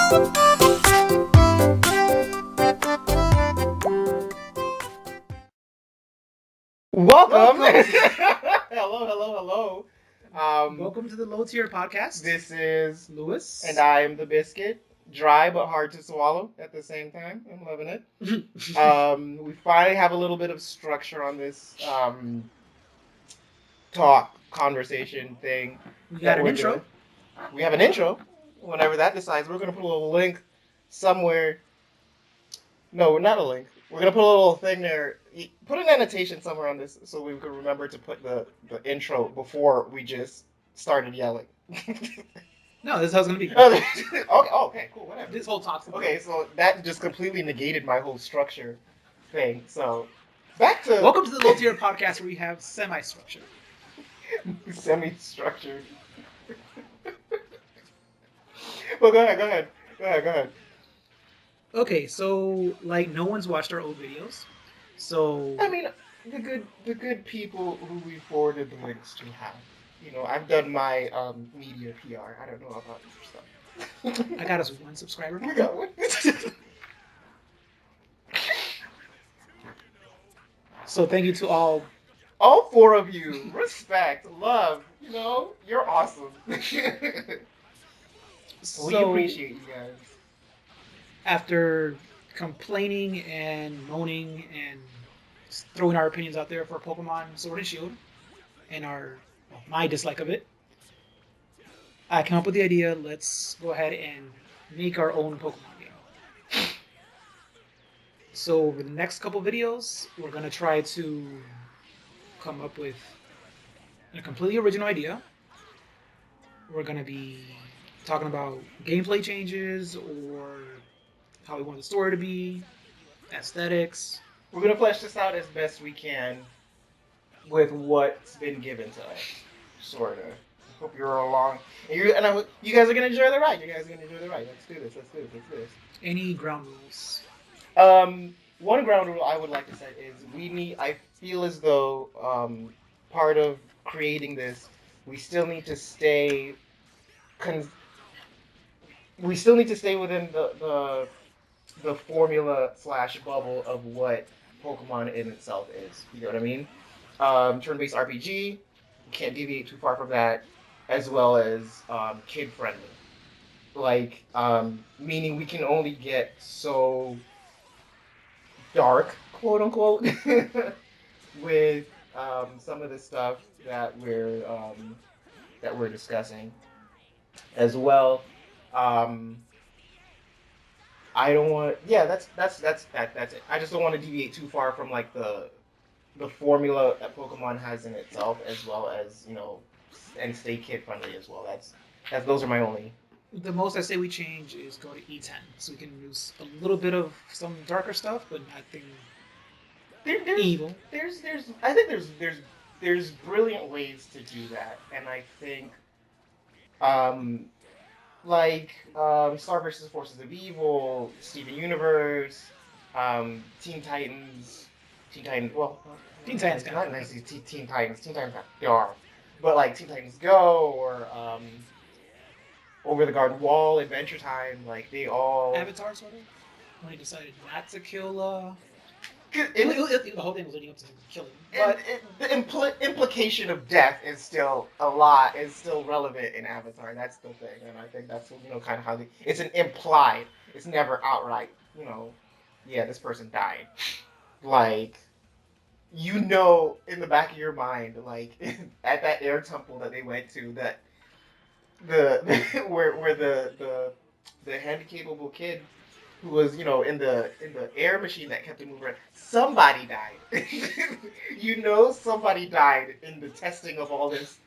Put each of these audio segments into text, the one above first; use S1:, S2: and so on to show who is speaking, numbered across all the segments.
S1: Welcome.
S2: Hello.
S1: Welcome to the Low Tier Podcast.
S2: This is
S1: Lewis.
S2: and I am the biscuit. Dry but hard to swallow at the same time. I'm loving it. We finally have a little bit of structure on this conversation thing.
S1: We got an intro.
S2: Doing. We have an intro. Whenever that decides, we're gonna put a little link somewhere. No, not a link. We're gonna put a little thing there. Put an annotation somewhere on this so we can remember to put the intro before we just started yelling.
S1: No, this is how it's gonna be.
S2: Okay, cool, whatever.
S1: This whole talk's
S2: okay, so that just completely negated my whole structure thing. So back to
S1: welcome to the Low Tier Podcast, where we have semi-structure.
S2: Semi-structured. Well, go ahead.
S1: Okay, so like no one's watched our old videos, so
S2: I mean, the good people who we forwarded the links to have. You know, I've done my media PR. I don't know about your stuff.
S1: I got us one subscriber.
S2: We got one.
S1: So thank you to all
S2: four of you. Respect, love. You know, you're awesome.
S1: So
S2: we appreciate you guys.
S1: After complaining and moaning and throwing our opinions out there for Pokemon Sword and Shield and my dislike of it, I came up with the idea, let's go ahead and make our own Pokemon game. So over the next couple videos, we're going to try to come up with a completely original idea. We're going to be talking about gameplay changes or how we want the story to be, aesthetics.
S2: We're gonna flesh this out as best we can with what's been given to us, sorta. Hope you're along. You guys are gonna enjoy the ride. Let's do this.
S1: Any ground rules?
S2: One ground rule I would like to set is I feel as though part of creating this, we still need to stay within the formula / bubble of what Pokemon in itself is. You know what I mean? Turn-based RPG, you can't deviate too far from that, as well as kid-friendly. Like, meaning we can only get so dark, quote unquote, with some of the stuff that we're discussing, as well. I don't want. Yeah, that's it. I just don't want to deviate too far from like the formula that Pokemon has in itself, as well as and stay kid friendly as well. Those are my only.
S1: The most I say we change is go to E10, so we can use a little bit of some darker stuff, but nothing evil.
S2: I think there's brilliant ways to do that, and I think Star vs. Forces of Evil, Steven Universe, Teen Titans. Well,
S1: Teen Titans,
S2: not necessarily Teen Titans. Teen Titans, they are, but like Teen Titans Go or Over the Garden Wall, Adventure Time, like they all.
S1: Avatar sort of. When he decided not to kill.
S2: The
S1: whole thing was leading up to him killing.
S2: But the implication of death is still relevant in Avatar. That's the thing, and I think that's kind of how it's an implied. It's never outright. Yeah, this person died. Like, in the back of your mind, like at that air temple that they went to, that where the hand-capable kid who was, in the air machine that kept him moving around. Somebody died. Somebody died in the testing of all this,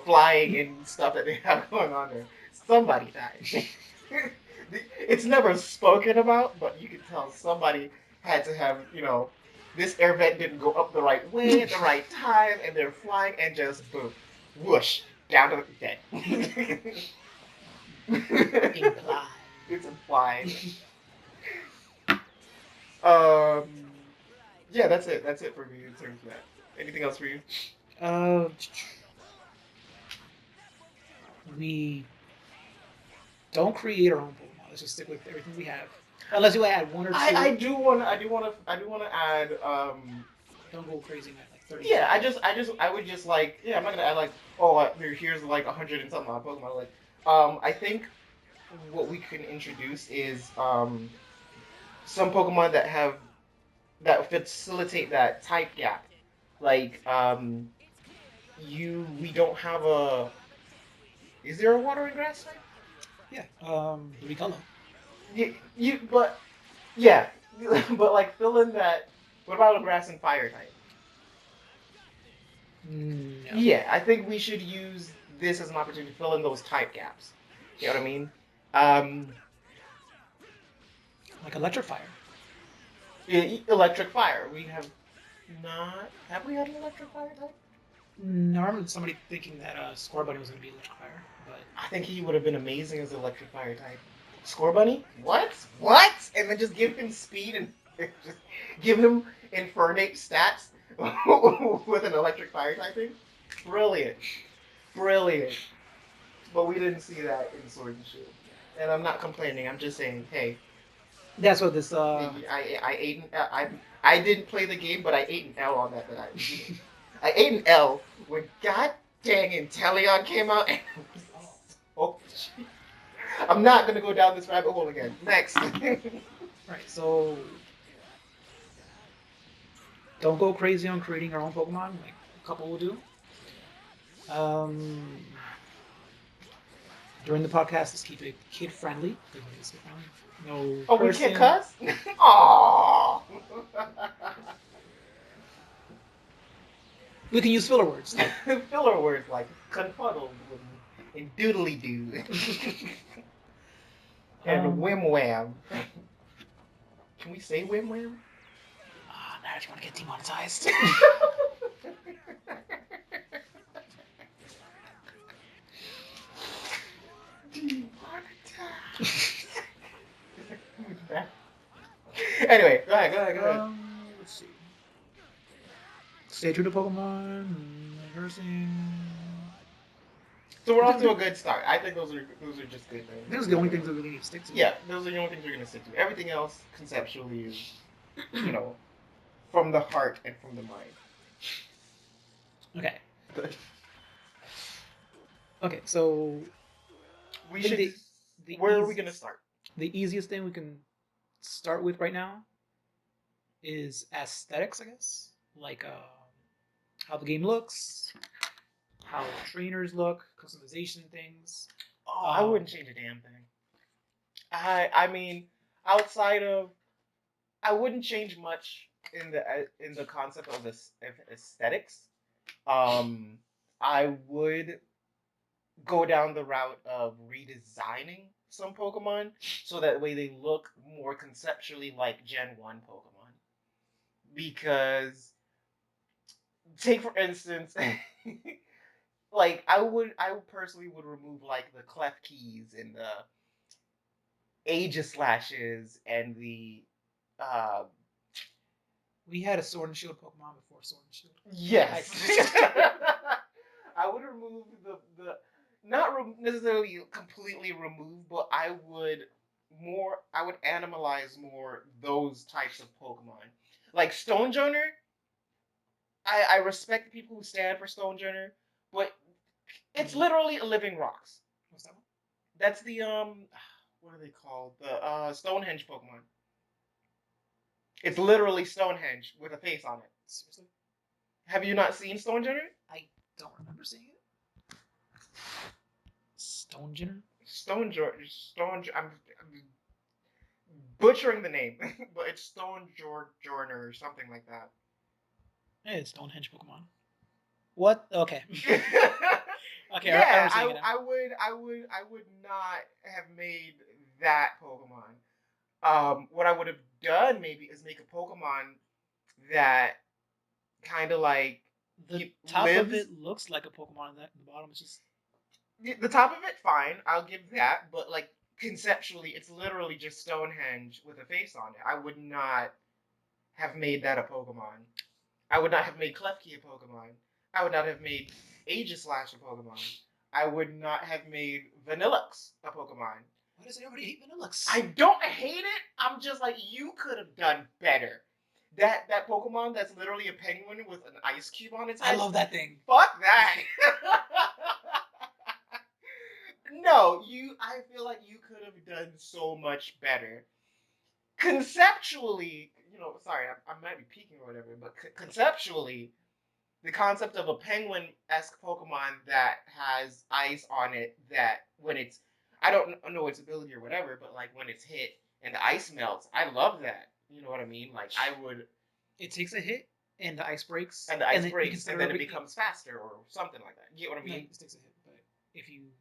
S2: flying and stuff that they have going on there. Somebody died. It's never spoken about, but you can tell somebody had to have, this air vent didn't go up the right way at the right time, and they're flying and just boom, whoosh, down to the dead.
S1: Implied.
S2: It's implied. Yeah, that's it. That's it for me in terms of that. Anything else for you?
S1: We don't create our own Pokemon. let's just stick with everything we have. Unless you add one or two.
S2: I do want to add
S1: Don't go crazy and add like 30.
S2: yeah, I would just like, yeah, I'm not gonna add like, oh, here's like 100 and something on Pokemon. Like, I think what we can introduce is some Pokemon that facilitate that type gap. Like, we don't have a. Is there a water and grass type?
S1: Yeah. Ricola.
S2: But yeah, but like fill in that. What about a grass and fire type?
S1: No.
S2: Yeah, I think we should use this as an opportunity to fill in those type gaps. You know what I mean?
S1: Like Electrifier.
S2: Electric fire. We have not. Have we had an electric fire type?
S1: No, I remember somebody thinking that Scorbunny was going to be Electrifier, but
S2: I think he would have been amazing as electric fire type. Score Bunny? What? What? And then just give him speed and just give him Infernate stats with an electric fire typing? Brilliant. Brilliant. But we didn't see that in Sword and Shield. And I'm not complaining, I'm just saying, hey,
S1: that's what this.
S2: I didn't play the game, but I ate an L on that. I ate an L when god dang Inteleon came out and oh shit. I'm not gonna go down this rabbit hole again. Next.
S1: Right, so don't go crazy on creating our own Pokemon, like a couple will do. During the podcast, let's keep it kid friendly. No.
S2: Oh, we
S1: cursing.
S2: can't cuss? Aww.
S1: We can use filler words.
S2: Filler words like confuddled and doodly doo. And whim wham. Can we say whim wham?
S1: Now you want to get demonetized.
S2: Anyway, go ahead.
S1: Let's see. Stay true to Pokemon. Reversing.
S2: So we're off to a good start. I think those are just good things.
S1: Those are the only things that we really need to stick to.
S2: Yeah, those are the only things we're gonna stick to. Everything else conceptually is, from the heart and from the mind.
S1: Okay. Okay, so
S2: we should. Where are we gonna start?
S1: The easiest thing we can start with right now is aesthetics, I guess. Like how the game looks, how trainers look, customization things.
S2: Oh, I wouldn't change a damn thing. I mean, outside of, I wouldn't change much in the concept of this aesthetics. I would go down the route of redesigning some Pokemon so that way they look more conceptually like Gen 1 Pokemon. Because, take for instance, like I personally would remove like the clef keys and the Aegislashes and the
S1: we had a Sword and Shield Pokemon before Sword and Shield.
S2: Yes. I would remove the not necessarily completely remove, but I would animalize more those types of Pokemon. Like Stonejourner, I respect the people who stand for Stonejourner, but it's literally a living rocks.
S1: What's that one?
S2: That's the what are they called? The Stonehenge Pokemon. It's literally Stonehenge with a face on it.
S1: Seriously?
S2: Have you not seen Stonejourner?
S1: I don't remember seeing it. Stonejourner?
S2: I'm butchering the name, but it's Stonejourner or something like that.
S1: Hey, it's Stonehenge Pokemon. What? Okay. Okay.
S2: Yeah, I would not have made that Pokemon. What I would have done maybe is make a Pokemon that kind of like
S1: the top of it looks like a Pokemon, and the bottom is just
S2: the top of it. Fine, I'll give that, but like conceptually, it's literally just Stonehenge with a face on it. I would not have made that a Pokemon. I would not have made Klefki a Pokemon. I would not have made Aegislash a Pokemon. I would not have made Vanillux a Pokemon.
S1: Why does everybody hate Vanillux?
S2: I don't hate it. I'm just like, you could have done better. That Pokemon that's literally a penguin with an ice cube on its
S1: I
S2: head.
S1: love that thing.
S2: Fuck that. No, I feel like you could have done so much better. Conceptually, sorry, I might be peeking or whatever, but conceptually, the concept of a penguin-esque Pokemon that has ice on it, that when it's, I don't know its ability or whatever, but like when it's hit and the ice melts, I love that. You know what I mean? Like I would.
S1: It takes a hit and the ice breaks,
S2: And the ice
S1: then
S2: breaks, and then it becomes faster or something like that. You get what I
S1: No,
S2: mean?
S1: it takes a hit, but if you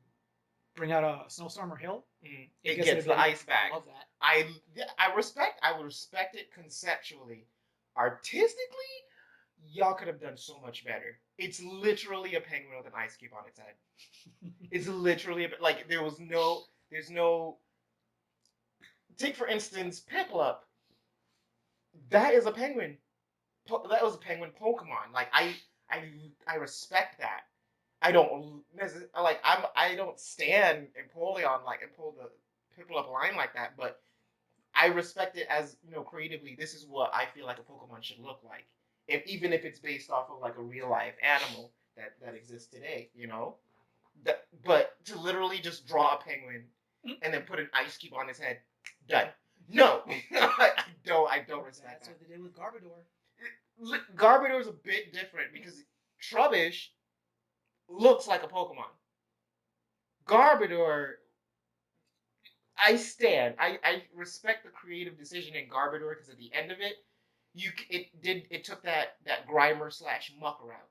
S1: bring out a snowstorm or hail,
S2: it gets the ice back.
S1: I love that.
S2: I would respect it conceptually. Artistically, y'all could have done so much better. It's literally a penguin with an ice cube on its head. It's literally like there's no. Take for instance, Piplup. That is a penguin. That was a penguin Pokemon. Like I respect that. I don't I don't stand Empoleon and pull the Piplup line like that, but I respect it as creatively. This is what I feel like a Pokemon should look like, even if it's based off of like a real life animal that exists today. But to literally just draw a penguin and then put an ice cube on his head, done. No, I don't respect
S1: That's
S2: that.
S1: what they did with Garbodor.
S2: Garbodor is a bit different because Trubbish looks like a Pokemon. Garbodor, I respect the creative decision in Garbodor because at the end of it, it took that Grimer / Muck route.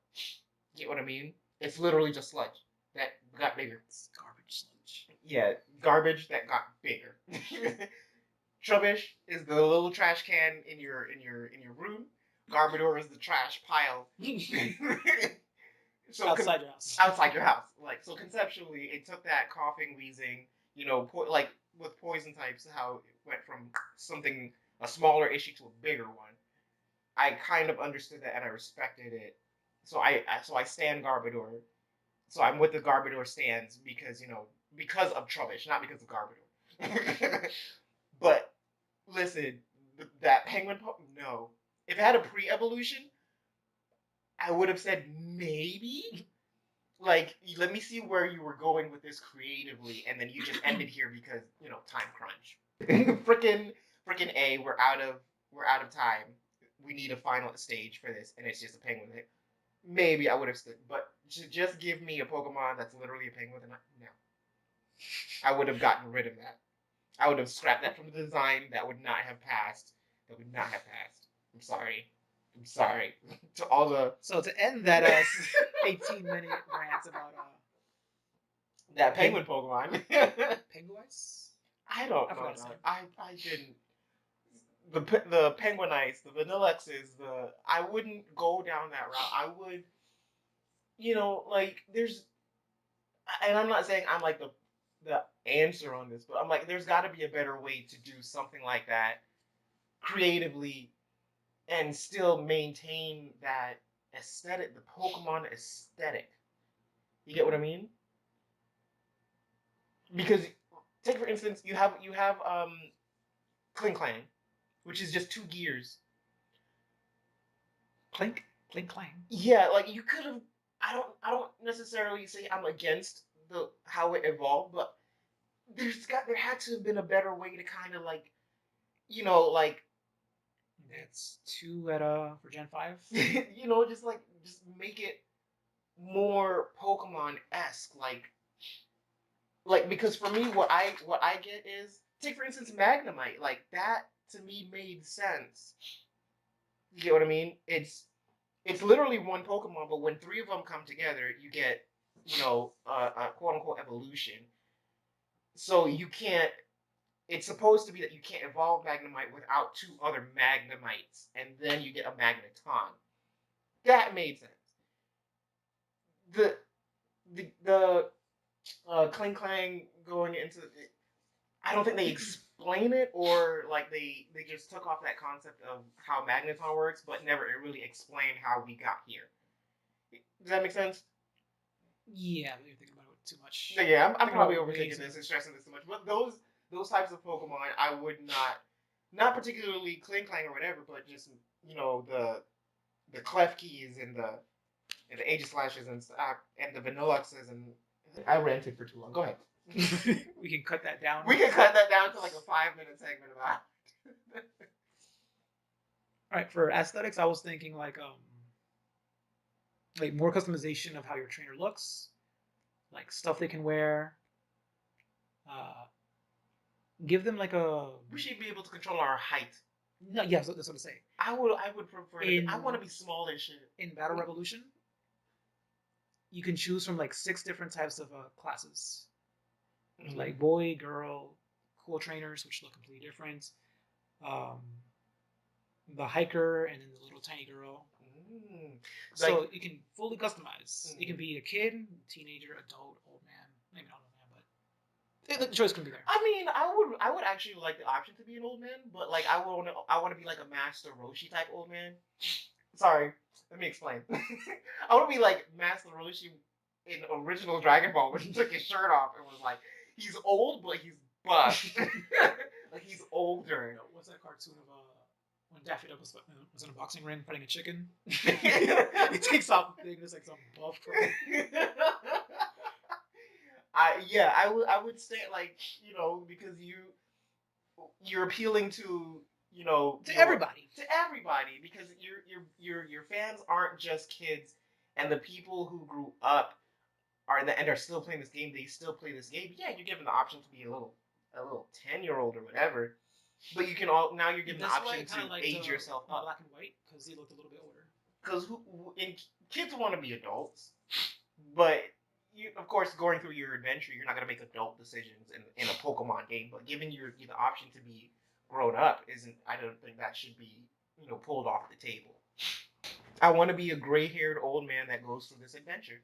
S2: Get what I mean? It's literally just sludge that got bigger.
S1: It's garbage sludge.
S2: Yeah, garbage that got bigger. Trubbish is the little trash can in your room. Garbodor is the trash pile. So
S1: outside your house.
S2: Outside your house. Like, so conceptually, it took that coughing, wheezing, like with poison types, how it went from a smaller issue to a bigger one. I kind of understood that and I respected it. So I stand Garbodor. So I'm with the Garbodor stands because of Trubbish, not because of Garbodor. But listen, that penguin no. If it had a pre-evolution, I would have said maybe. Like, let me see where you were going with this creatively, and then you just ended here because time crunch. Frickin' A, we're out of time. We need a final stage for this, and it's just a penguin. Maybe I would have stood, but to just give me a Pokemon that's literally a penguin, no. I would have gotten rid of that. I would have scrapped that from the design. That would not have passed. I'm sorry. To all the.
S1: So to end that 18-minute rant about
S2: that penguin Pokemon.
S1: Penguice?
S2: I don't know. I didn't. The Penguinites, the Vanillexes, I wouldn't go down that route. I would, there's, and I'm not saying I'm like the answer on this, but I'm like, there's got to be a better way to do something like that creatively and still maintain that aesthetic, the Pokemon aesthetic. You get what I mean? Because take for instance, you have Klinklang, which is just 2 gears.
S1: Clink clang.
S2: Yeah, like you could have. I don't necessarily say I'm against how it evolved, but there had to have been a better way to kind of like.
S1: That's 2 for Gen 5.
S2: just make it more Pokemon-esque, like because for me what I get is, take for instance Magnemite, like that to me made sense. You get what I mean? It's literally one Pokemon, but when 3 of them come together, you get a quote unquote evolution. So you can't. It's supposed to be that you can't evolve Magnemite without 2 other Magnemites, and then you get a Magneton. That made sense. The Klinklang going into it, I don't think they explain it, or like they just took off that concept of how Magneton works, but never really explained how we got here. Does that make sense?
S1: Yeah, you're thinking about it too much.
S2: Yeah, I'm probably overthinking this and stressing this too much, but those those types of Pokemon, I would not particularly Kling or whatever, but just the Klefkis and the Aegislashes and the Vanilluxes and I ranted for too long. Go ahead.
S1: We can cut that down.
S2: We can cut that down to like a 5-minute segment about.
S1: All right, for aesthetics, I was thinking like more customization of how your trainer looks, like stuff they can wear. Give them like a.
S2: We should be able to control our height.
S1: No, yeah, that's what I say.
S2: I would prefer. I want to be small and shit.
S1: In Battle Revolution, you can choose from like 6 different types of classes, like boy, girl, cool trainers, which look completely different. The hiker, and then the little tiny girl. So like, you can fully customize. It can be a kid, teenager, adult, old man. Maybe not old man, but the choice can be there.
S2: I mean, I would actually like the option to be an old man, but like I want to be like a Master Roshi type old man. Sorry, let me explain. I want to be like Master Roshi in original Dragon Ball, when he took his shirt off and was like, he's old, but he's buff. Like he's older.
S1: What's that cartoon of when Daffy Duck was in a boxing ring fighting a chicken? He takes off the thing, there's like some buff.
S2: I would say like, because you're appealing to
S1: everybody
S2: because your fans aren't just kids, and the people who grew up are still playing this game. They still play this game. Yeah, you're given the option to be a little 10-year-old or whatever, but you can now you're given the option to age yourself up.
S1: Black and White, because he looked a little bit older.
S2: Because kids want to be adults, but you, of course, going through your adventure, you're not going to make adult decisions in a Pokemon game. But giving you the option to be grown up I don't think that should be pulled off the table. I want to be a gray-haired old man that goes through this adventure.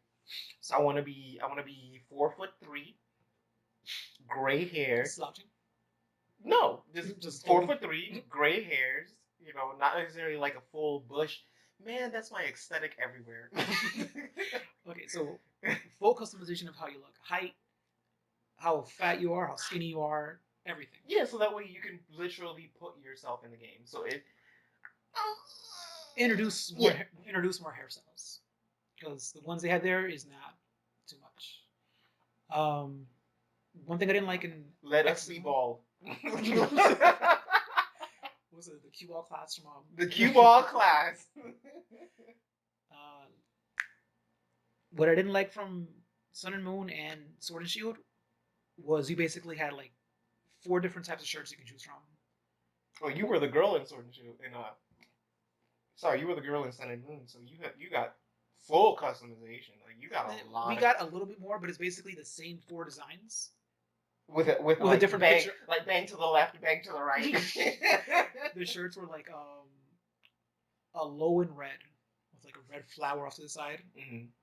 S2: So I want to be 4'3", gray hair.
S1: Slouching?
S2: No, just 4'3", gray hairs. Not necessarily like a full bush. Man, that's my aesthetic everywhere.
S1: Okay, so full customization of how you look, height, how fat you are, how skinny you are, everything.
S2: Yeah, so that way you can literally put yourself in the game. So
S1: introduce more hairstyles, because the ones they had there is not too much. One thing I didn't like in
S2: Let Us Be Bald.
S1: Was it the cue ball class from
S2: the cue ball class?
S1: What I didn't like from Sun and Moon and Sword and Shield was you basically had like 4 different types of shirts you can choose from.
S2: Oh, you were the girl in Sword and Shield, sorry, you were the girl in Sun and Moon, so you got full customization. Like you got a lot.
S1: We got a little bit more, but it's basically the same 4 designs.
S2: With like
S1: a different
S2: bang,
S1: picture.
S2: Like bang to the left, bang to the right.
S1: The shirts were like a low in red with like a red flower off to the side,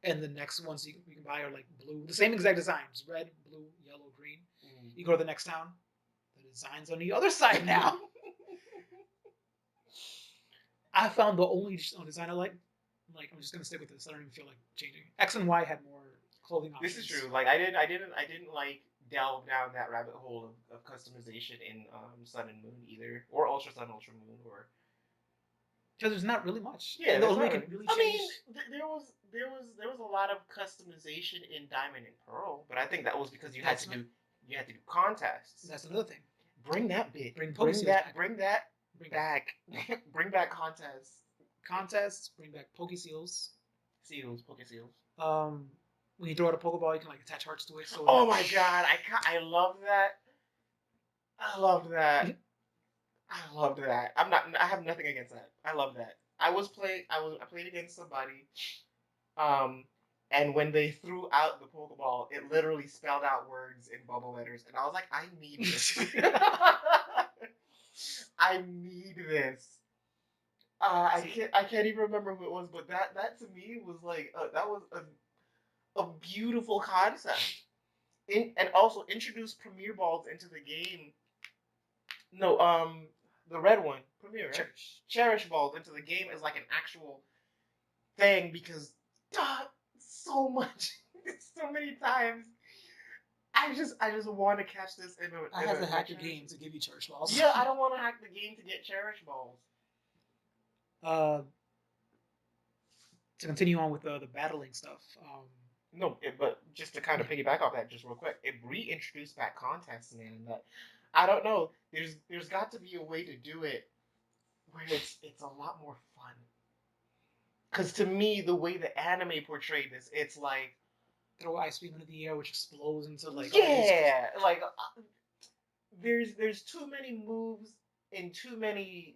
S1: and the next ones you can buy are like blue. The same exact designs: red, blue, yellow, green. You go to the next town, the design's on the other side now. I found the only design I like. Like I'm just gonna stick with this. I don't even feel like changing. X and Y had more clothing options.
S2: This is true. Like I didn't like delve down that rabbit hole of customization in Sun and Moon either, or Ultra Sun, Ultra Moon, or
S1: because there's not really much.
S2: Yeah,
S1: those make it really change.
S2: I mean, there was a lot of customization in Diamond and Pearl, but I think that was because you had to do contests.
S1: That's another thing.
S2: Bring that bit.
S1: Bring
S2: that back. Bring back contests.
S1: Contests. Bring back Pokeseals.
S2: Pokeseals.
S1: When you throw out a Pokeball, you can like attach hearts to it. So
S2: oh my god, I love that. I loved that. I have nothing against that. I love that. I played against somebody, and when they threw out the Pokeball, it literally spelled out words in bubble letters, and I was like, I need this. I need this. I can't even remember who it was, but that to me was like that was a beautiful concept. And also introduce Premier Balls into the game. No, the red one, Premier, right? Cherish Balls into the game is like an actual thing because so many times I just want to catch this in a.
S1: I
S2: in
S1: have
S2: a
S1: to hack the
S2: cherish-
S1: game to give you cherish balls.
S2: Yeah, I don't want to hack the game to get cherish balls.
S1: uh, to continue on with the battling stuff.
S2: No, but just to kind of piggyback off that, just real quick, it reintroduced that contest, man. That I don't know. There's got to be a way to do it where it's a lot more fun. Because to me, the way the anime portrayed this, it's like
S1: Throw ice beam into the air, which explodes into like all these-
S2: yeah, like there's too many moves and too many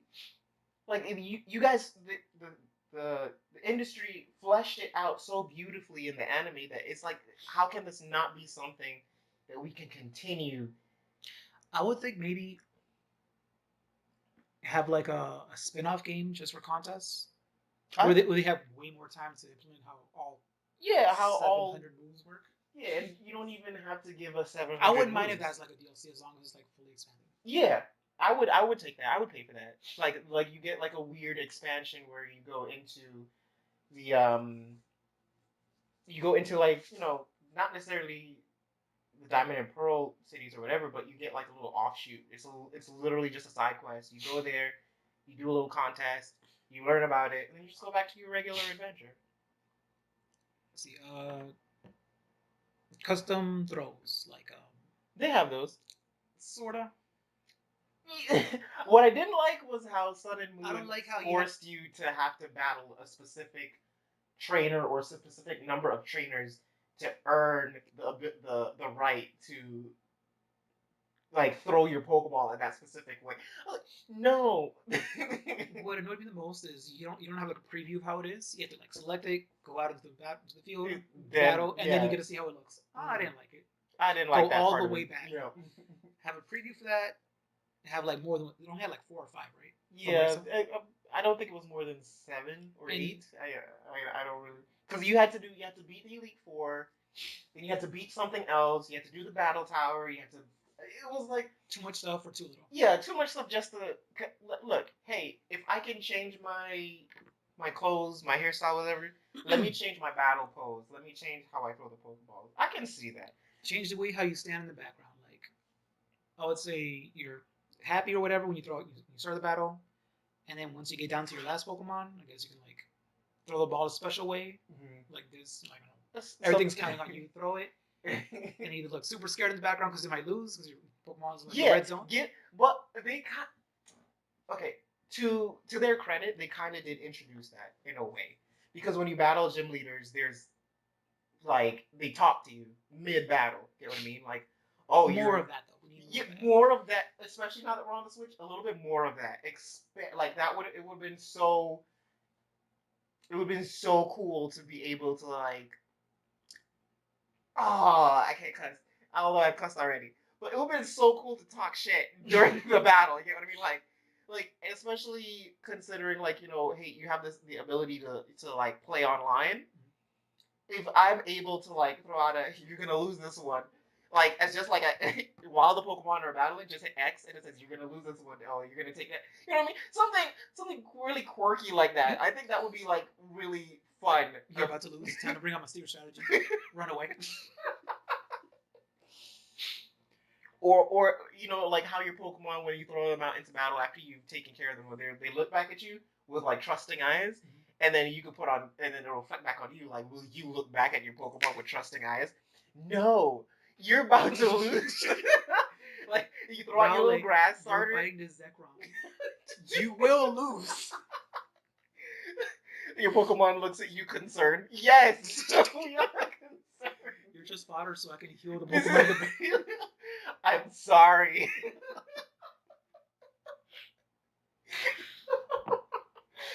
S2: like if you guys the industry fleshed it out so beautifully in the anime that it's like how can this not be something that we can continue.
S1: I would think maybe have like a spin-off game just for contests, where they have way more time to implement how all
S2: Yeah, how all
S1: 700 moves work.
S2: yeah, and you don't even have to give us 700.
S1: I wouldn't mind if that's like a DLC as long as it's like fully expanded.
S2: Yeah, I would take that. I would pay for that. Like you get like a weird expansion where you go into the you go into like not necessarily the Diamond and Pearl cities or whatever, but you get like a little offshoot. It's literally just a side quest. You go there, you do a little contest, you learn about it, and then you just go back to your regular adventure.
S1: Let's see, custom throws like
S2: They have those.
S1: sorta.
S2: What I didn't like was how Sun and Moon
S1: I don't like how
S2: forced you to have to battle a specific trainer or a specific number of trainers to earn the right to like throw your Pokeball in that specific way. I was like, no.
S1: What annoyed me the most is you don't have like a preview of how it is. You have to like select it, go out into the field, battle, and then you get to see how it looks. Oh, I didn't like it.
S2: I didn't like
S1: Go
S2: that
S1: all
S2: part
S1: the
S2: of
S1: way
S2: it.
S1: back.
S2: Yeah.
S1: Have a preview for that. Have like more than you don't have like 4 or 5, right?
S2: Yeah, I don't think it was more than 7 or
S1: And-
S2: 8. I don't really because you had to beat the Elite Four, then you had to beat something else. You had to do the Battle Tower. You had to. It was like
S1: Too much stuff or too little.
S2: yeah, too much stuff just to look. Hey, if I can change my clothes, my hairstyle, whatever, let me change my battle pose. Let me change how I throw the Pokeball. I can see that.
S1: Change the way how you stand in the background. Like I would say you're happy or whatever when you you start the battle, and then once you get down to your last Pokemon, I guess you can like throw the ball a special way, like this. I don't know. Everything's counting on you to throw it, and you look super scared in the background because you might lose because your Pokemon's in like the red zone.
S2: But they okay. To their credit, they kind of did introduce that in a way because when you battle gym leaders, there's like they talk to you mid battle. You know what I mean? Like, oh,
S1: more of that though. We need
S2: more of that, especially now that we're on the Switch. A little bit more of that. Like that would it would have been so. It would have been so cool to be able to like. Oh, I can't cuss. Although I've cussed already, but it would have been so cool to talk shit during the battle. You know what I mean? Like especially considering like hey, you have the ability to like play online. If I'm able to like throw out you're gonna lose this one, like it's just like while the Pokemon are battling, just hit X and it says you're gonna lose this one. Oh, you're gonna take that. You know what I mean? Something really quirky like that. I think that would be like really fun.
S1: You're about to lose. Time to bring out my Steer strategy. Run away.
S2: Or like how your Pokemon when you throw them out into battle after you've taken care of them, where they look back at you with like trusting eyes. And then you can put on, and then it'll reflect back on you. Like, will you look back at your Pokemon with trusting eyes? No, you're about to lose. Like, you throw out your little grass starter.
S1: You're fighting this Zekrom. You will lose.
S2: Your Pokemon looks at you concerned. Yes, we are concerned.
S1: You're just fodder, so I can heal the Pokemon.
S2: I'm sorry.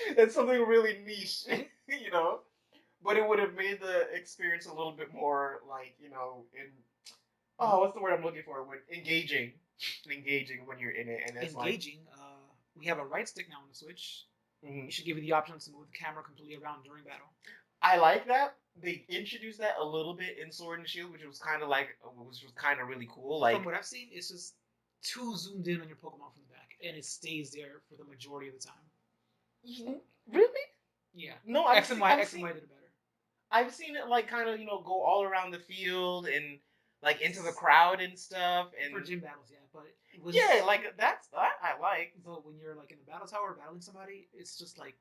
S2: It's something really niche, but it would have made the experience a little bit more like, what's the word I'm looking for? Engaging when you're in it. And it's
S1: engaging. We have a right stick now on the Switch.
S2: Mm-hmm.
S1: We should give you the option to move the camera completely around during battle.
S2: I like that. They introduced that a little bit in Sword and Shield, which was kind of really cool. Like
S1: from what I've seen, it's just too zoomed in on your Pokemon from the back, and it stays there for the majority of the time.
S2: Really?
S1: Yeah.
S2: No,
S1: X and Y did it better.
S2: I've seen it like kind of go all around the field, and like into the crowd and stuff, and
S1: For gym battles, yeah, but it was
S2: yeah, like that's that I like.
S1: But when you're like in the battle tower battling somebody, it's just like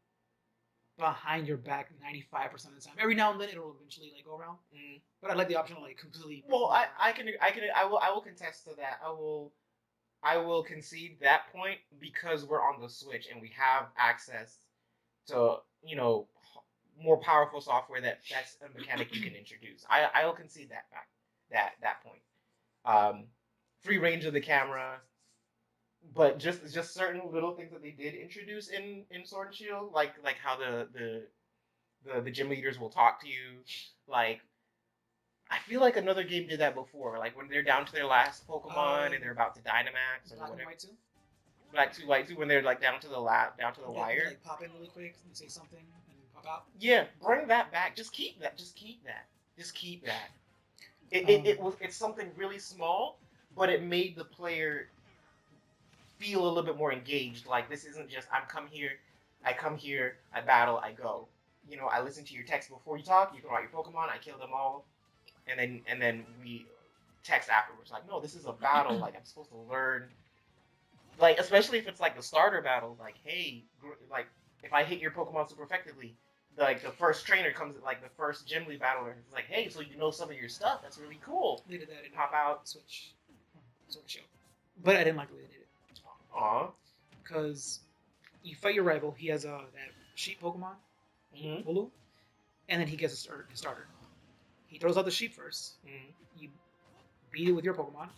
S1: behind your back 95% of the time. Every now and then it'll eventually like go around.
S2: Mm.
S1: But I like the option to like completely.
S2: Well, I will contest to that. I will concede that point because we're on the Switch and we have access to more powerful software that's a mechanic you can introduce. I will concede that fact that point. Free range of the camera, but just certain little things that they did introduce in Sword and Shield, like how the gym leaders will talk to you, like. I feel like another game did that before, like when they're down to their last Pokemon and they're about to Dynamax or
S1: Black and
S2: whatever.
S1: White 2.
S2: Black 2, White 2, when they're like down to the wire.
S1: Like pop in really quick and say something and pop out.
S2: Yeah, bring that back. Just keep that. It's something really small, but it made the player feel a little bit more engaged. Like this isn't just I come here, I battle, I go. I listen to your text before you talk. You throw out your Pokemon, I kill them all. And then we text afterwards, like, no, this is a battle. Like I'm supposed to learn. Like especially if it's like the starter battle, like, hey, like if I hit your Pokemon super effectively, like the first trainer comes, like the first gym lead battler, it's like, hey, so you know some of your stuff. That's really cool.
S1: They did that in
S2: Pop out.
S1: Sword and Shield, but I didn't like the way they did it.
S2: Aw.
S1: Because you fight your rival. He has that sheep Pokemon, Hulu, and then he gets his starter. He throws out the sheep first. You beat it with your Pokemon.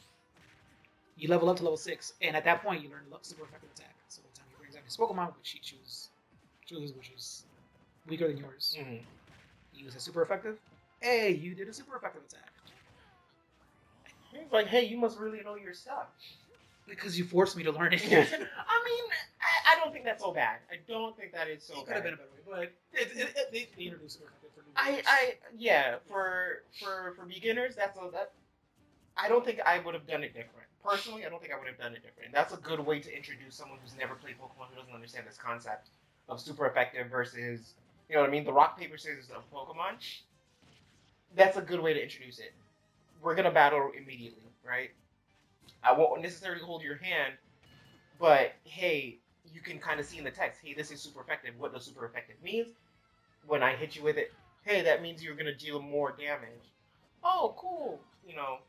S1: You level up to level 6, and at that point, you learn super effective attack. So by the time he brings out his Pokemon, which he chooses, which is weaker than yours, you use a super effective. Hey, you did a super effective attack.
S2: He's like, hey, you must really know your stuff.
S1: Because you forced me to learn it.
S2: I mean, I don't think that's so bad. I don't think that is so bad.
S1: It could have been a better way, but they introduced super effective for
S2: for beginners, I don't think I would have done it different. Personally, I don't think I would have done it different. That's a good way to introduce someone who's never played Pokemon, who doesn't understand this concept of super effective versus, you know what I mean, the rock, paper, scissors of Pokemon. That's a good way to introduce it. We're going to battle immediately, right? I won't necessarily hold your hand, but hey, you can kind of see in the text, hey, this is super effective. What does super effective means? When I hit you with it, hey, that means you're going to deal more damage. Oh, cool.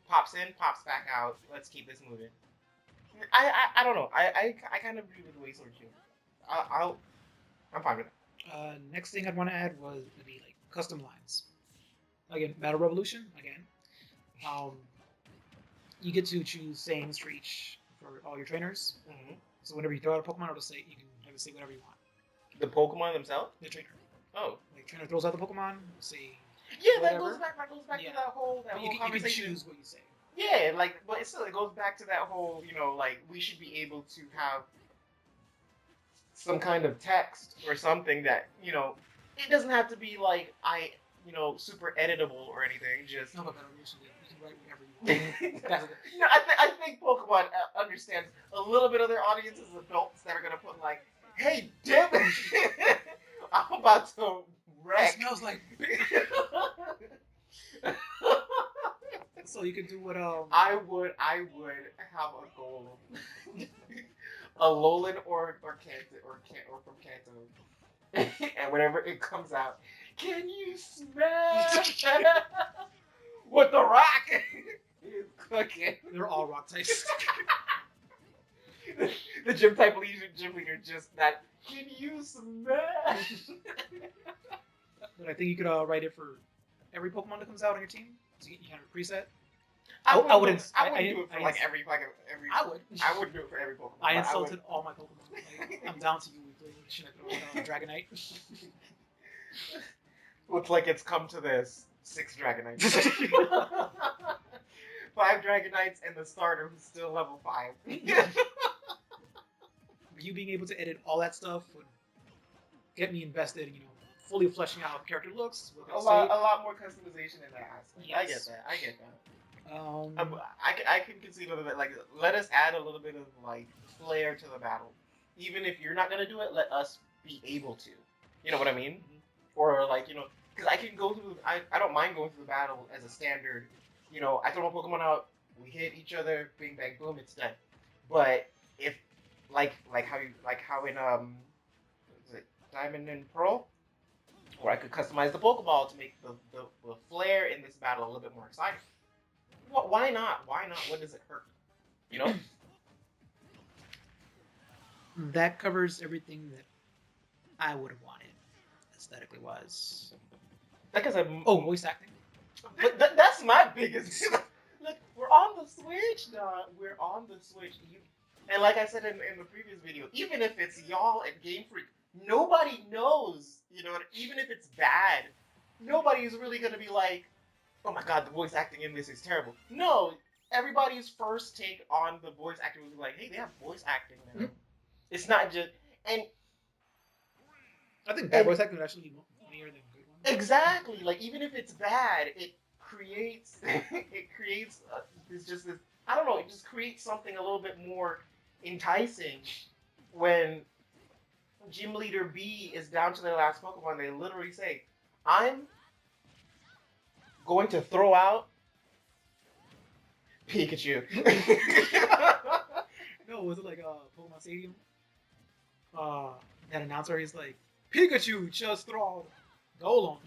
S2: Pops in, pops back out. Let's keep this moving. I don't know. I kind of agree with the way Sword Shield. I'm fine with it.
S1: Next thing I'd want to add would be like custom lines. Again, Battle Revolution. Again, you get to choose sayings for all your trainers.
S2: Mm-hmm.
S1: So whenever you throw out a Pokemon, it'll say you can have it say whatever you want.
S2: The Pokemon themselves?
S1: The trainer.
S2: Oh.
S1: Like trainer throws out the Pokemon, say.
S2: Yeah,
S1: whatever.
S2: that goes back to that whole
S1: You can choose what you say.
S2: Yeah, but it still goes back to that whole, like we should be able to have some kind of text or something that, it doesn't have to be like super editable or anything. Just
S1: no, but you can write whatever you want.
S2: I think Pokemon understands a little bit of their audience as adults that are gonna put like, hey, damn it, I'm about to wreck.
S1: It smells like. So you can do what
S2: I would have a goal. Alolan or Kanto or from Kanto. And whenever it comes out, can you smash what the rock is cooking?
S1: They're all rock types.
S2: The gym leader just that. Can you smash?
S1: But I think you could write it for every Pokemon that comes out on your team. So you have a preset.
S2: I wouldn't do it for every.
S1: I would.
S2: I wouldn't do it for every Pokemon.
S1: I insulted all my Pokemon. Like, I'm down to you. Should I throw Dragonite?
S2: Looks like it's come to this. 6 Dragonites. 5 Dragonites and the starter who's still level 5.
S1: You being able to edit all that stuff would get me invested in, fully fleshing out how the character looks.
S2: A lot more customization in that aspect.
S1: Yes.
S2: I get that. I can concede a little bit. Like, let us add a little bit of like flair to the battle. Even if you're not gonna do it, let us be able to. You know what I mean? Mm-hmm. Or like because I can go through. I don't mind going through the battle as a standard You know, I throw my Pokemon out, we hit each other, bing bang boom, it's done. But if like how in is it Diamond and Pearl, where I could customize the Pokeball to make the flair in this battle a little bit more exciting. Why not? Why not? What does it hurt? You know?
S1: That covers everything that I would have wanted, aesthetically wise.
S2: Like I said,
S1: Oh, voice acting.
S2: but that's my biggest. Look, we're on the Switch, dog. We're on the Switch. And like I said in the previous video, even if it's y'all and Game Freak, nobody knows. You know, even if it's bad, nobody's really gonna be like, "Oh my god, the voice acting in this is terrible." No, everybody's first take on the voice acting was like, "Hey, they have voice acting now."
S1: Mhm.
S2: It's not just and
S1: I think bad voice acting would actually be funnier than good ones.
S2: exactly like even if it's bad, it creates this I don't know, it just creates something a little bit more enticing when Gym Leader B is down to their last Pokemon. They literally say, "I'm going to throw out Pikachu."
S1: No, was it like Pokemon Stadium? That announcer, he's like, Pikachu just throw Golem.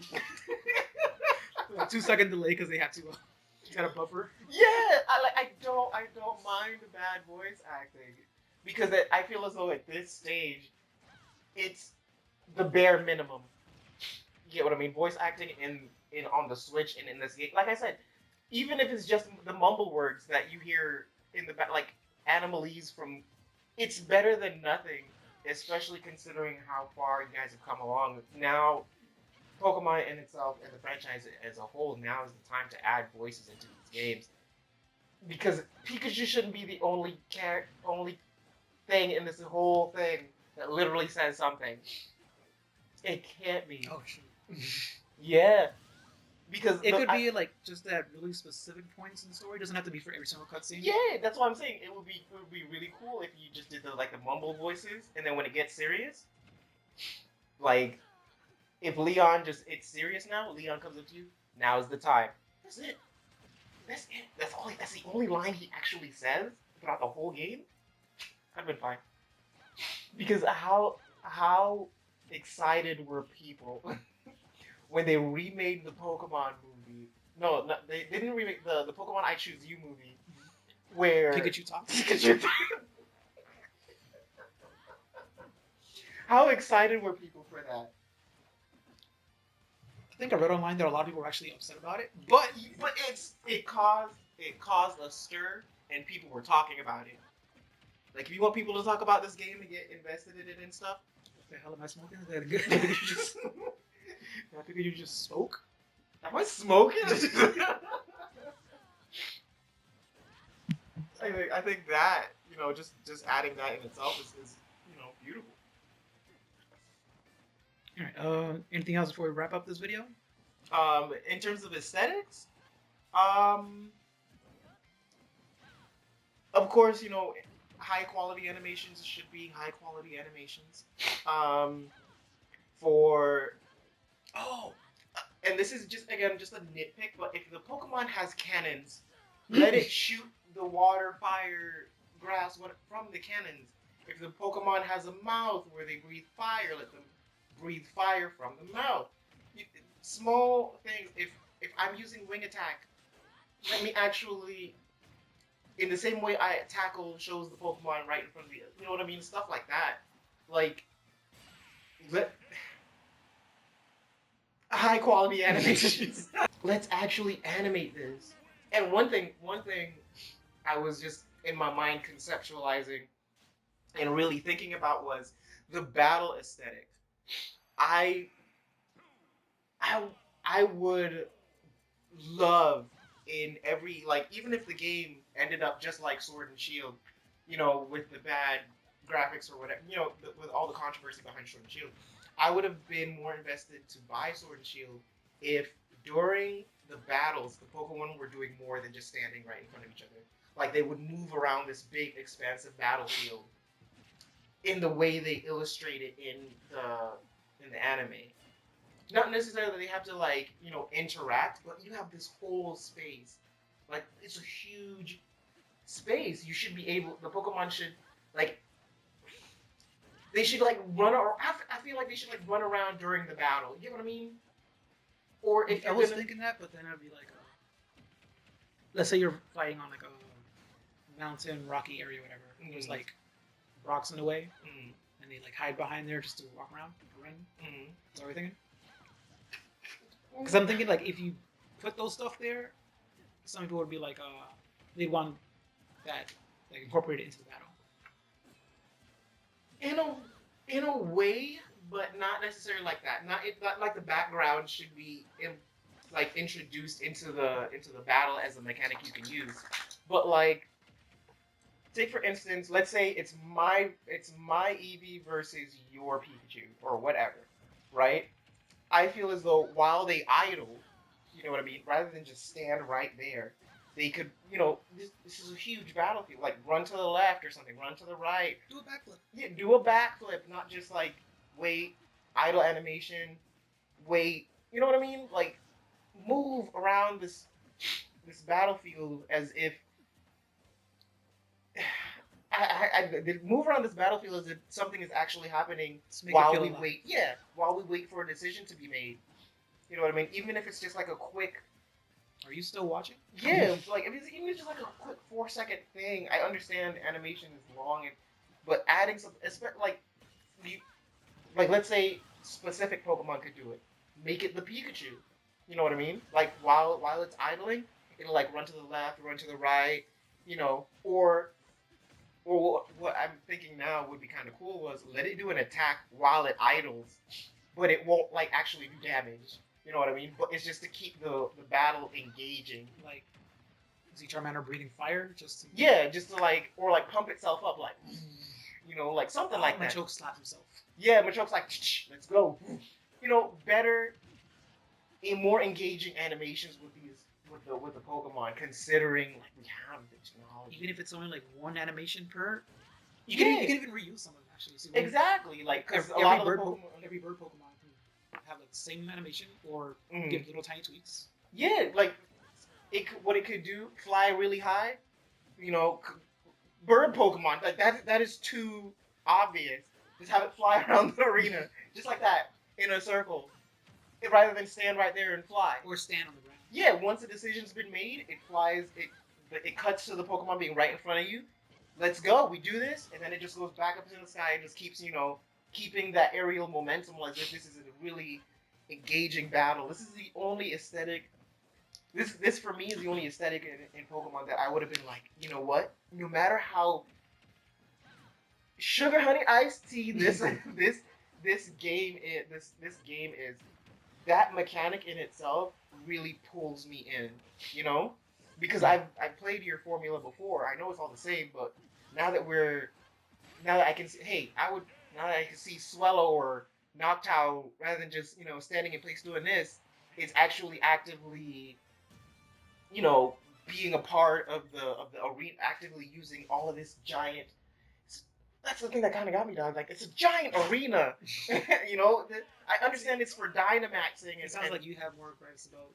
S1: Like 2 second delay because they had to got a buffer.
S2: Yeah, I don't mind the bad voice acting because I feel as though at this stage, it's the bare minimum. You get what I mean? Voice acting in on the Switch and in this game, like I said, even if it's just the mumble words that you hear in the back, like Animalese from, it's better than nothing. Especially considering how far you guys have come along. Now, Pokemon in itself and the franchise as a whole, now is the time to add voices into these games. Because Pikachu shouldn't be the only thing in this whole thing that literally says something. It can't be.
S1: Oh shoot.
S2: Yeah. Because
S1: It could be like just at really specific points in the story. It doesn't have to be for every single cutscene.
S2: Yeah, that's what I'm saying. It would be really cool if you just did the mumble voices, and then when it gets serious, like if Leon it's serious now. Leon comes up to you. Now is the time. That's it. That's it. That's the only line he actually says throughout the whole game. I've been fine. Because how excited were people when they remade the Pokemon movie? No, they didn't remake the Pokemon I Choose You movie, where
S1: Pikachu talks.
S2: How excited were people for that?
S1: I think I read online that a lot of people were actually upset about it. But
S2: it caused a stir, and people were talking about it. Like, if you want people to talk about this game and get invested in it and stuff,
S1: what the hell am I smoking? Is that good? Did you just smoke?
S2: Am I smoking? I think that, you know, just adding that in itself is you know, beautiful.
S1: All right. Anything else before we wrap up this video?
S2: In terms of aesthetics, of course, you know, high quality animations should be high quality animations. For and this is just again just a nitpick, but if the Pokemon has cannons, let it shoot the water, fire, grass, from the cannons. If the Pokemon has a mouth where they breathe fire, let them breathe fire from the mouth. Small things. If I'm using Wing Attack, let me actually, in the same way I tackle shows the Pokemon right in front of me. You know what I mean? Stuff like that. Like, high quality animations. Let's actually animate this. And one thing I was just in my mind conceptualizing and really thinking about was the battle aesthetic. I would love in every, like, even if the game ended up just like Sword and Shield, you know, with the bad graphics or whatever, you know, with all the controversy behind Sword and Shield, I would have been more invested to buy Sword and Shield if during the battles the Pokemon were doing more than just standing right in front of each other. Like, they would move around this big, expansive battlefield in the way they illustrate it in the anime. Not necessarily they have to, like, you know, interact, but you have this whole space Like it's a huge space. You should be able. The Pokemon should like they should like run. Or I feel like they should like run around during the battle. You get what I mean? Or if
S1: I
S2: you're
S1: was
S2: gonna,
S1: thinking that, but then it'd be like, let's say you're fighting on like a mountain, rocky area, whatever. And there's
S2: Mhm.
S1: like rocks in the way,
S2: mm,
S1: and they like hide behind there just to walk around, run.
S2: mm,
S1: Is that what you're thinking? Because I'm thinking like if you put those stuff there, some people would be like, they'd want that like incorporated into the battle.
S2: in a in a way, but not necessarily like that. Not like the background should be like introduced into the battle as a mechanic you can use. But like, take for instance, let's say it's my Eevee versus your Pikachu or whatever, right? I feel as though while they idle, you know what I mean, rather than just stand right there, they could, this is a huge battlefield. Like run to the left or something, run to the right.
S1: Do a backflip.
S2: Yeah, do a backflip, not just like wait, idle animation, wait. You know what I mean? Like move around this battlefield as if move around this battlefield as if something is actually happening
S1: Let's make it
S2: while
S1: feel
S2: we
S1: alive.
S2: wait. Yeah, while we wait for a decision to be made. You know what I mean? Even if it's just like a quick,
S1: Are you still watching?
S2: yeah, like if it's even just like a quick 4 second thing. I understand animation is long, but adding some, like, you, like let's say specific Pokemon could do it. Make it the Pikachu. You know what I mean? Like while it's idling, it'll like run to the left, run to the right. Or what I'm thinking now would be kind of cool was let it do an attack while it idles, but it won't like actually do damage. You know what I mean? But it's just to keep the battle engaging.
S1: Like, is each Charmander breathing fire? Just to...
S2: Yeah, just to like or like pump itself up, like like something like that.
S1: Machoke slaps himself.
S2: Yeah, Machoke's like, let's go. Better, more engaging animations with these with the Pokemon, considering like we have the technology.
S1: Even if it's only like one animation per, you
S2: Yeah.
S1: can even reuse some of them actually. So
S2: Exactly, like because
S1: every,
S2: a lot of the
S1: bird
S2: Pokemon.
S1: every bird Pokemon can have like the same animation or
S2: Mhm.
S1: give little tiny tweaks.
S2: Yeah, like what it could do, fly really high. Bird Pokemon, like that is too obvious. Just have it fly around the arena, just like that, in a circle, rather than stand right there and fly.
S1: Or stand on the ground.
S2: Yeah, once a decision's been made, it flies. It cuts to the Pokemon being right in front of you. Let's go. We do this, and then it just goes back up to the sky and just keeps keeping that aerial momentum as if this is a really engaging battle. This is the only aesthetic. This for me is the only aesthetic in Pokemon that I would have been like, you know what? No matter how sugar honey iced tea this game is, that mechanic in itself really pulls me in, because I've played your formula before. I know it's all the same, but now that I can see, now that I can see Swellow or Noctowl rather than just standing in place doing this, it's actually actively being a part of the arena, actively using all of this giant. That's the thing that kind of got me, dog. Like, it's a giant arena. I understand it's for Dynamaxing.
S1: It sounds like you have more gripes about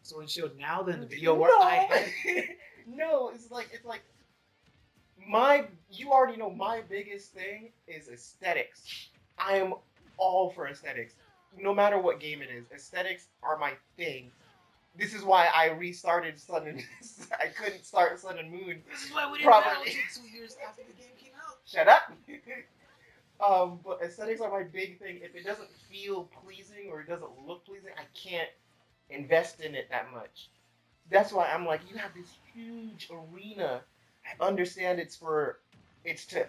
S1: Sword and Shield now than the
S2: video
S1: video where I had.
S2: No, it's like you already know my biggest thing is aesthetics. I am all for aesthetics. No matter what game it is, aesthetics are my thing. This is why I restarted Sun and I couldn't start Sun and Moon.
S1: This is why we didn't
S2: Probably.
S1: battle until 2 years after the game came out.
S2: Shut up. But aesthetics are my big thing. If it doesn't feel pleasing or it doesn't look pleasing, I can't invest in it that much. That's why I'm like, you have this huge arena. I understand it's to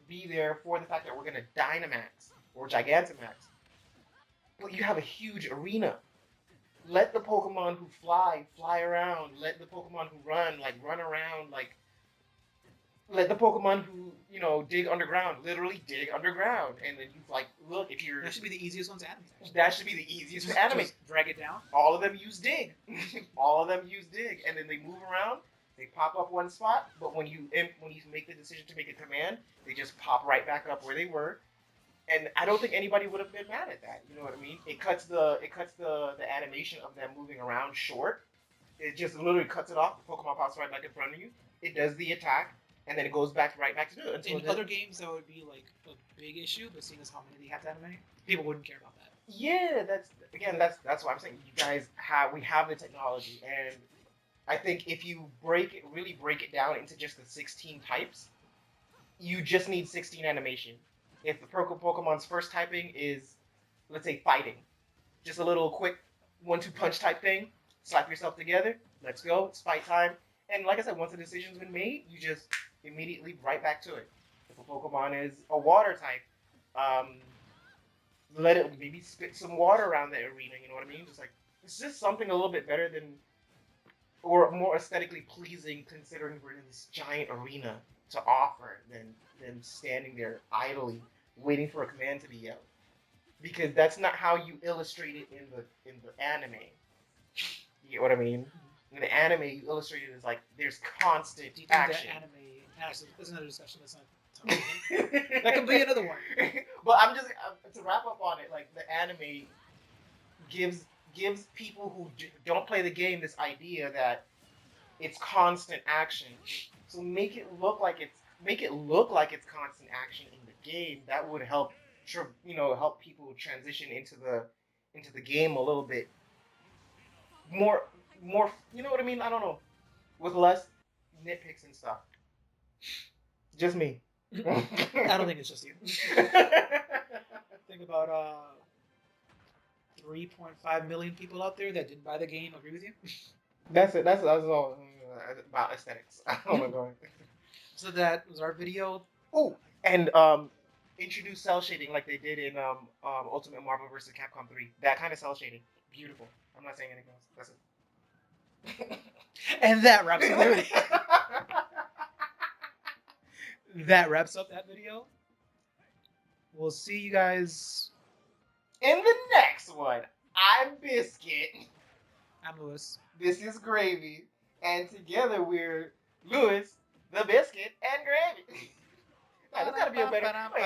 S2: be there for the fact that we're gonna Dynamax or Gigantamax. But you have a huge arena. Let the Pokemon who fly around. Let the Pokemon who run around. Let the Pokemon who dig underground literally dig underground, and then you look if you're.
S1: That should be the easiest one to animate.
S2: That should be the easiest to animate.
S1: Just drag it down.
S2: All of them use dig. All of them use dig, and then they move around. They pop up one spot, but when you make the decision to make a command, they just pop right back up where they were. And I don't think anybody would have been mad at that. You know what I mean? It cuts the animation of them moving around short, It just literally cuts it off. The Pokemon pops right back in front of you. It does the attack, and then it goes right back to do it. Until
S1: In other games, that would be like a big issue, but seeing as how many they have to animate, people wouldn't care about that.
S2: Yeah, that's why I'm saying you guys we have the technology, and I think if you really break it down into just the 16 types, you just need 16 animation. If the Pokemon's first typing is, let's say, fighting, just a little quick 1-2 punch type thing, slap yourself together, let's go, it's fight time. And like I said, once the decision's been made, you just immediately right back to it. If a Pokemon is a water type, let it maybe spit some water around the arena, you know what I mean? Just like, it's just something a little bit better than, or more aesthetically pleasing considering we're in this giant arena to offer than them standing there idly waiting for a command to be yelled. Because that's not how you illustrate it in the anime. You get what I mean? In the anime, you illustrate it as like there's constant
S1: Do you think
S2: action.
S1: that anime? Actually, there's another discussion. That's not. That could be another one.
S2: But I'm just to wrap up on it. Like the anime gives people who don't play the game this idea that it's constant action. So make it look like it's constant action in the game. That would help, help people transition into the game a little bit more. You know what I mean? I don't know, with less nitpicks and stuff. Just me.
S1: I don't think it's just you. Think about 3.5 million people out there that didn't buy the game agree with you.
S2: That's it. That's all about aesthetics. Oh my god.
S1: So that was our video.
S2: Oh, and introduce cell shading like they did in Ultimate Marvel vs. Capcom 3. That kind of cell shading, beautiful. I'm not saying anything else. That's it.
S1: And that wraps up the video. That wraps up that video. We'll see you guys
S2: in the next one. I'm Biscuit.
S1: I'm Lewis.
S2: This is Gravy. And together we're Lewis, the Biscuit, and Gravy. That's gotta be a better. Wait,